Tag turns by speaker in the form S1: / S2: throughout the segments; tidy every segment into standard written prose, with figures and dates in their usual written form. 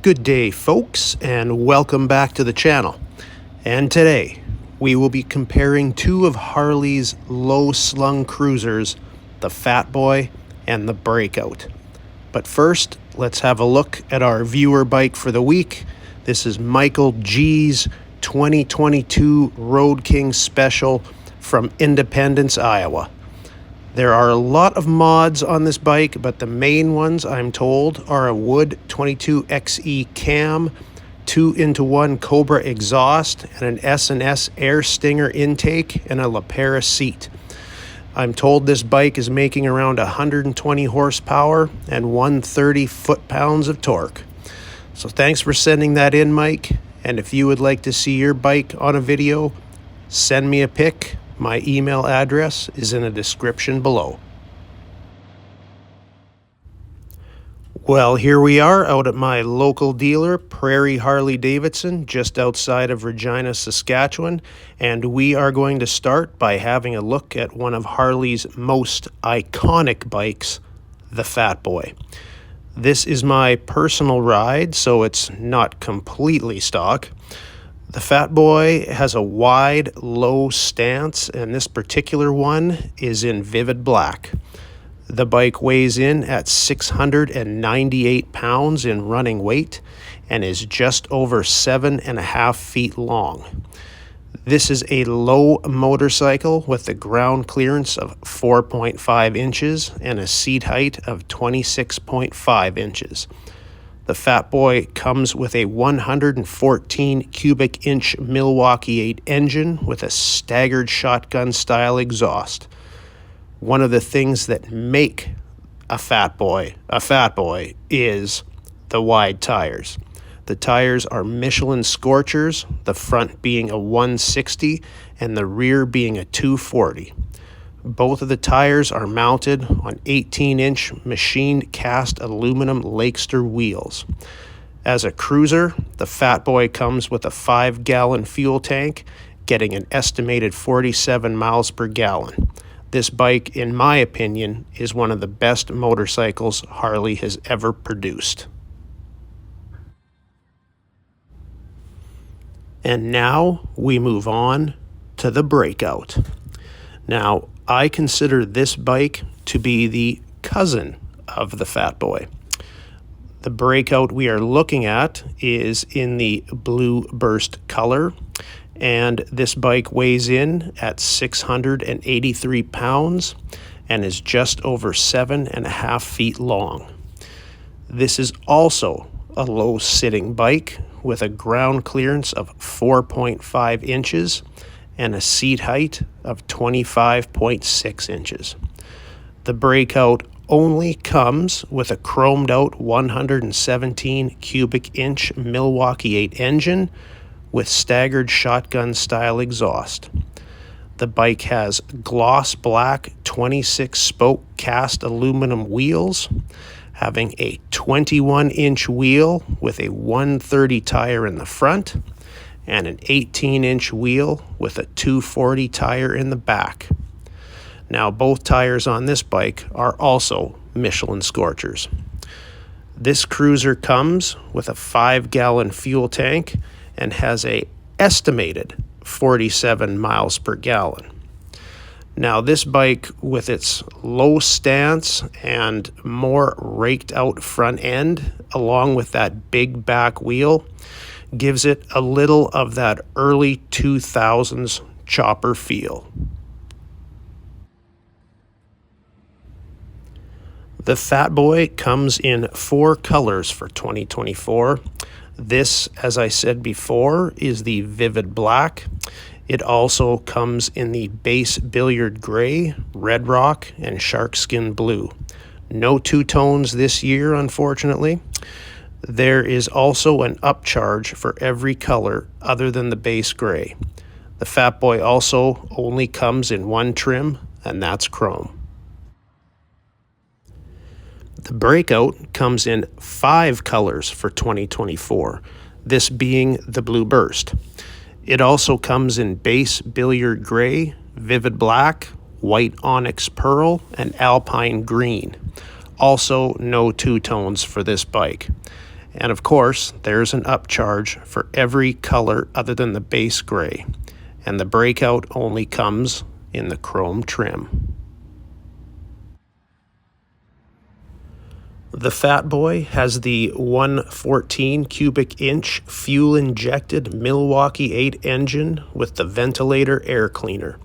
S1: Good day, folks, and welcome back to the channel. And today, we will be comparing two of Harley's low-slung cruisers, the Fatboy and the Breakout. But first, let's have a look at our viewer bike for the week. This is Michael G's 2022 Road King Special from Independence, Iowa. There are a lot of mods on this bike, but the main ones, I'm told, are a Wood 22XE cam, 2-in-1 Cobra exhaust, and an S&S air stinger intake, and a La Pera seat. I'm told this bike is making around 120 horsepower and 130 foot-pounds of torque. So thanks for sending that in, Mike. And if you would like to see your bike on a video, send me a pic. My email address is in the description below. Well, here we are out at my local dealer, Prairie Harley Davidson, just outside of Regina, Saskatchewan, and we are going to start by having a look at one of Harley's most iconic bikes, the Fatboy. This is my personal ride, so it's not completely stock. The Fatboy has a wide, low stance, and this particular one is in vivid black. The bike weighs in at 698 pounds in running weight and is just over 7.5 feet long. This is a low motorcycle with a ground clearance of 4.5 inches and a seat height of 26.5 inches. The Fatboy comes with a 114 cubic inch Milwaukee 8 engine with a staggered shotgun style exhaust. One of the things that make a Fatboy is the wide tires. The tires are Michelin Scorchers, the front being a 160 and the rear being a 240. Both of the tires are mounted on 18-inch machined cast aluminum Lakester wheels. As a cruiser, the Fatboy comes with a 5-gallon fuel tank, getting an estimated 47 miles per gallon. This bike, in my opinion, is one of the best motorcycles Harley has ever produced. And now we move on to the Breakout. Now, I consider this bike to be the cousin of the Fatboy. The Breakout we are looking at is in the blue burst color, and this bike weighs in at 683 pounds and is just over 7.5 feet long. This is also a low-sitting bike with a ground clearance of 4.5 inches and a seat height of 25.6 inches. The Breakout only comes with a chromed out 117 cubic inch Milwaukee 8 engine with staggered shotgun style exhaust. The bike has gloss black 26 spoke cast aluminum wheels, having a 21-inch wheel with a 130 tire in the front and an 18-inch wheel with a 240 tire in the back. Now, both tires on this bike are also Michelin Scorchers. This cruiser comes with a 5-gallon fuel tank and has a estimated 47 miles per gallon. Now, this bike, with its low stance and more raked out front end, along with that big back wheel, gives it a little of that early 2000s chopper feel. The Fatboy comes in 4 colors for 2024. This, as I said before, is the vivid black. It also comes in the base billiard gray, red rock, and sharkskin blue. No two-tones this year, unfortunately. There is also an upcharge for every color other than the base gray. The Fatboy also only comes in one trim, and that's chrome. The Breakout comes in 5 colors for 2024, this being the Blue Burst. It also comes in base billiard gray, vivid black, white onyx pearl, and alpine green. Also, no two-tones for this bike. And of course, there's an upcharge for every color other than the base gray. And the Breakout only comes in the chrome trim. The Fatboy has the 114 cubic inch fuel injected Milwaukee 8 engine with the ventilator air cleaner.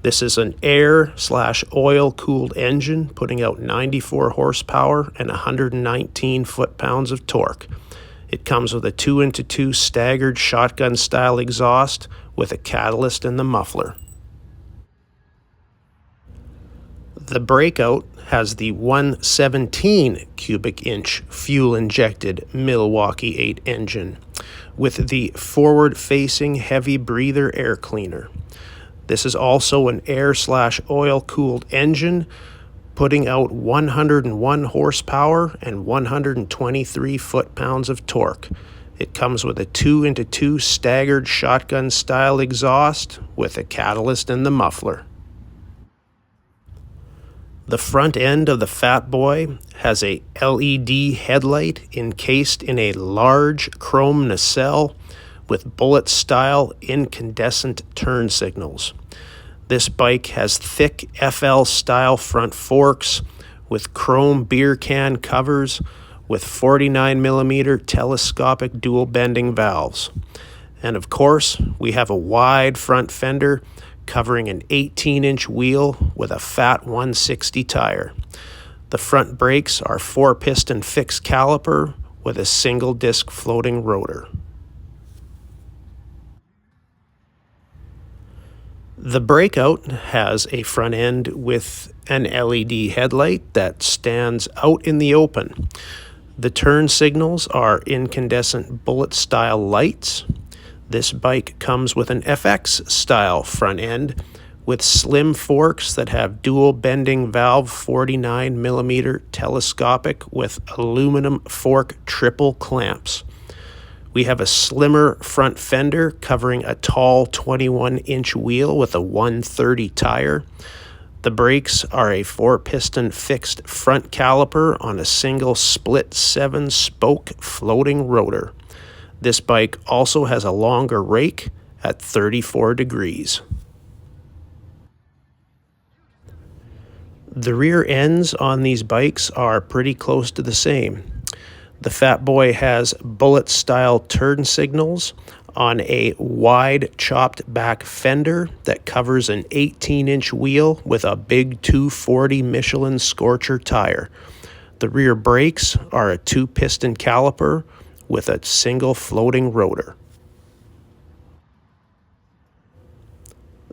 S1: This is an air/oil cooled engine putting out 94 horsepower and 119 foot-pounds of torque. It comes with a 2x2 staggered shotgun style exhaust with a catalyst in the muffler. The Breakout has the 117 cubic inch fuel injected Milwaukee 8 engine with the forward facing heavy breather air cleaner. This is also an air/oil cooled engine putting out 101 horsepower and 123 foot-pounds of torque. It comes with a 2x2 staggered shotgun style exhaust with a catalyst in the muffler. The front end of the Fatboy has a LED headlight encased in a large chrome nacelle with bullet-style incandescent turn signals. This bike has thick FL-style front forks with chrome beer can covers with 49mm telescopic dual bending valves. And of course, we have a wide front fender covering an 18-inch wheel with a fat 160 tire. The front brakes are 4-piston fixed caliper with a single disc floating rotor. The Breakout has a front end with an LED headlight that stands out in the open. The turn signals are incandescent bullet-style lights. This bike comes with an FX-style front end with slim forks that have dual bending valve 49mm telescopic with aluminum fork triple clamps. We have a slimmer front fender covering a tall 21-inch wheel with a 130 tire. The brakes are a 4-piston fixed front caliper on a single split 7-spoke floating rotor. This bike also has a longer rake at 34 degrees. The rear ends on these bikes are pretty close to the same. The Fatboy has bullet-style turn signals on a wide chopped back fender that covers an 18-inch wheel with a big 240 Michelin Scorcher tire. The rear brakes are a 2-piston caliper with a single floating rotor.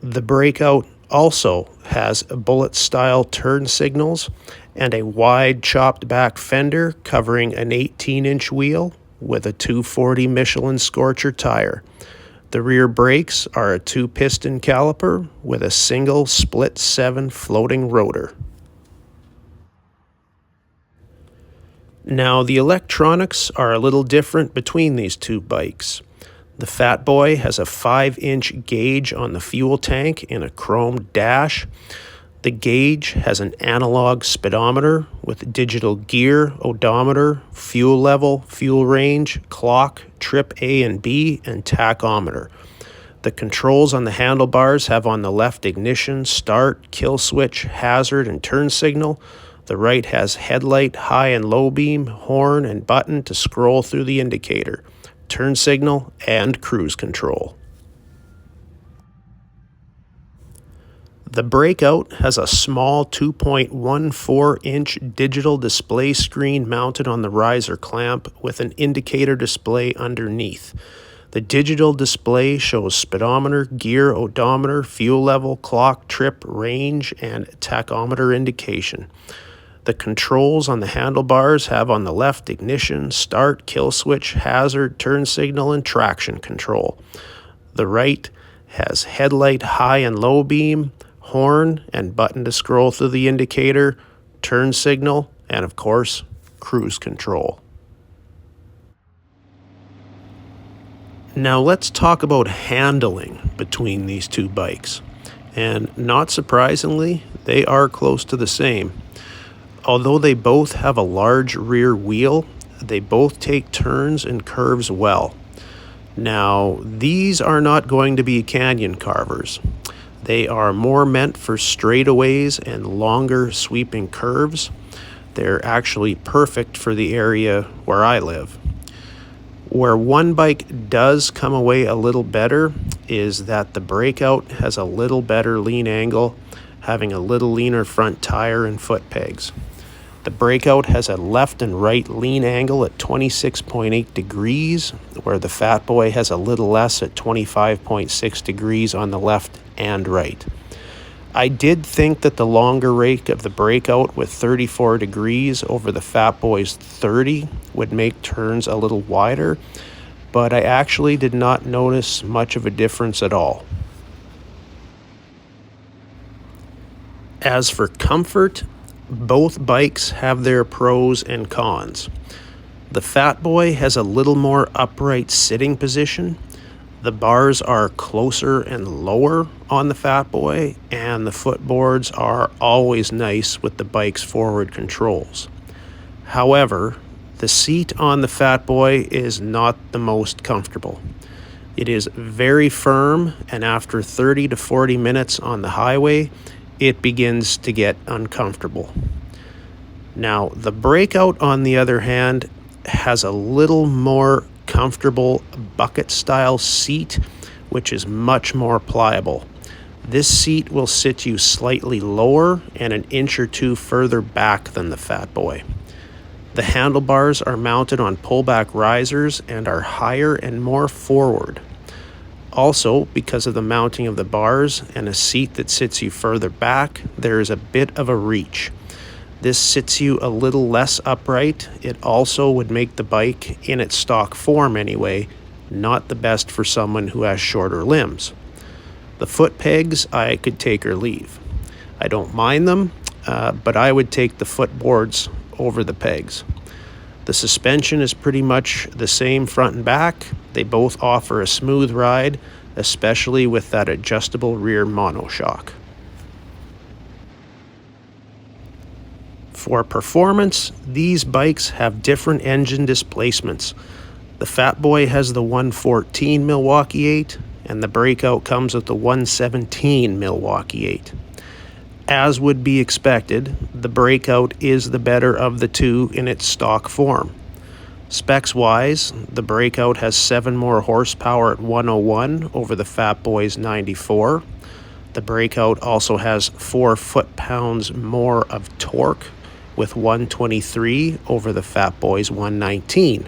S1: The Breakout also has bullet-style turn signals and a wide chopped back fender covering an 18-inch wheel with a 240 Michelin Scorcher tire. The rear brakes are a 2-piston caliper with a single split 7 floating rotor. Now, the electronics are a little different between these two bikes. The Fatboy has a 5-inch gauge on the fuel tank in a chrome dash. The gauge has an analog speedometer with digital gear, odometer, fuel level, fuel range, clock, trip A and B, and tachometer. The controls on the handlebars have on the left ignition, start, kill switch, hazard, and turn signal. The right has headlight, high and low beam, horn, and button to scroll through the indicator, turn signal, and cruise control. The Breakout has a small 2.14-inch digital display screen mounted on the riser clamp with an indicator display underneath. The digital display shows speedometer, gear, odometer, fuel level, clock, trip, range, and tachometer indication. The controls on the handlebars have on the left ignition, start, kill switch, hazard, turn signal, and traction control. The right has headlight, high and low beam, horn, and button to scroll through the indicator, turn signal, and of course, cruise control. Now let's talk about handling between these two bikes. And not surprisingly, they are close to the same. Although they both have a large rear wheel, they both take turns and curves well. Now, these are not going to be canyon carvers. They are more meant for straightaways and longer sweeping curves. They're actually perfect for the area where I live. Where one bike does come away a little better is that the Breakout has a little better lean angle, having a little leaner front tire and foot pegs. The Breakout has a left and right lean angle at 26.8 degrees, where the Fatboy has a little less at 25.6 degrees on the left and right. I did think that the longer rake of the Breakout with 34 degrees over the Fatboy's 30 would make turns a little wider, but I actually did not notice much of a difference at all. As for comfort, both bikes have their pros and cons. The Fatboy has a little more upright sitting position. The bars are closer and lower on the Fatboy, and the footboards are always nice with the bike's forward controls. However, the seat on the Fatboy is not the most comfortable. It is very firm, and after 30 to 40 minutes on the highway, it begins to get uncomfortable. Now, the Breakout, on the other hand, has a little more comfortable bucket-style seat, which is much more pliable. This seat will sit you slightly lower and an inch or two further back than the Fatboy. The handlebars are mounted on pullback risers and are higher and more forward. Also, because of the mounting of the bars and a seat that sits you further back, there is a bit of a reach. This sits you a little less upright. It also would make the bike, in its stock form anyway, not the best for someone who has shorter limbs. The foot pegs, I could take or leave. I don't mind them, but I would take the footboards over the pegs. The suspension is pretty much the same front and back. They both offer a smooth ride, especially with that adjustable rear monoshock. For performance, these bikes have different engine displacements. The Fatboy has the 114 Milwaukee 8, and the Breakout comes with the 117 Milwaukee 8. As would be expected, the Breakout is the better of the two in its stock form. Specs-wise, the Breakout has 7 more horsepower at 101 over the Fatboy's 94. The Breakout also has 4 foot-pounds more of torque with 123 over the Fatboy's 119.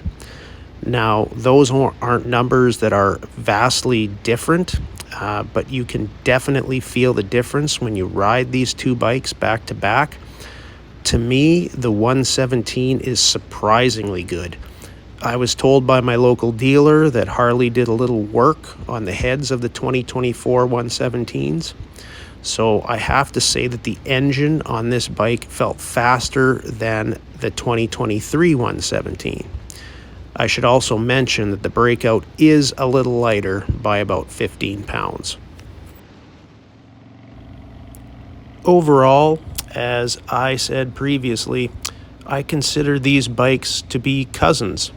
S1: Now, those aren't numbers that are vastly different, but you can definitely feel the difference when you ride these two bikes back to back. To me, the 117 is surprisingly good. I was told by my local dealer that Harley did a little work on the heads of the 2024 117s. So I have to say that the engine on this bike felt faster than the 2023 117. I should also mention that the Breakout is a little lighter by about 15 pounds. Overall, as I said previously, I consider these bikes to be cousins.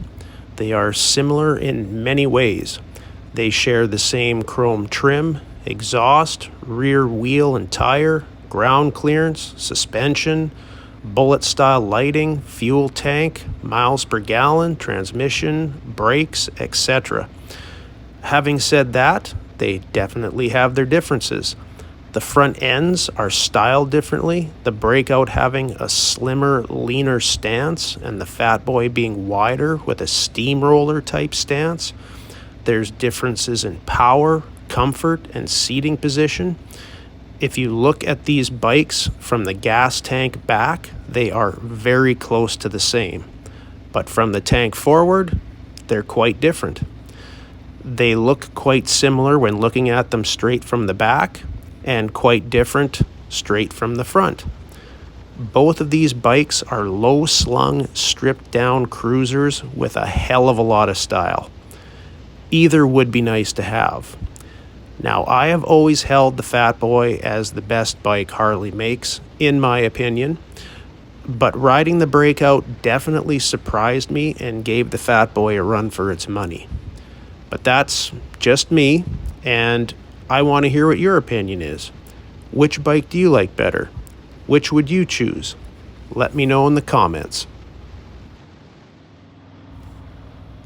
S1: They are similar in many ways. They share the same chrome trim, exhaust, rear wheel and tire, ground clearance, suspension, bullet-style lighting, fuel tank, miles per gallon, transmission, brakes, etc. Having said that, they definitely have their differences. The front ends are styled differently, the Breakout having a slimmer, leaner stance, and the Fatboy being wider with a steamroller type stance. There's differences in power, comfort, and seating position. If you look at these bikes from the gas tank back, they are very close to the same. But from the tank forward, they're quite different. They look quite similar when looking at them straight from the back, and quite different straight from the front. Both of these bikes are low-slung, stripped-down cruisers with a hell of a lot of style. Either would be nice to have. Now, I have always held the Fatboy as the best bike Harley makes, in my opinion, but riding the Breakout definitely surprised me and gave the Fatboy a run for its money. But that's just me, and I want to hear what your opinion is. Which bike do you like better? Which would you choose? Let me know in the comments.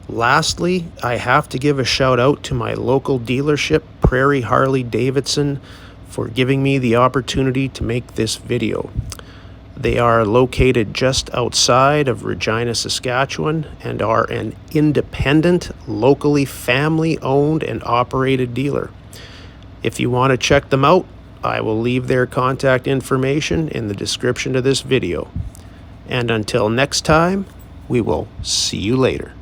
S1: Lastly, I have to give a shout out to my local dealership, Prairie Harley Davidson, for giving me the opportunity to make this video. They are located just outside of Regina, Saskatchewan, and are an independent, locally family-owned and operated dealer. If you want to check them out, I will leave their contact information in the description of this video. And until next time, we will see you later.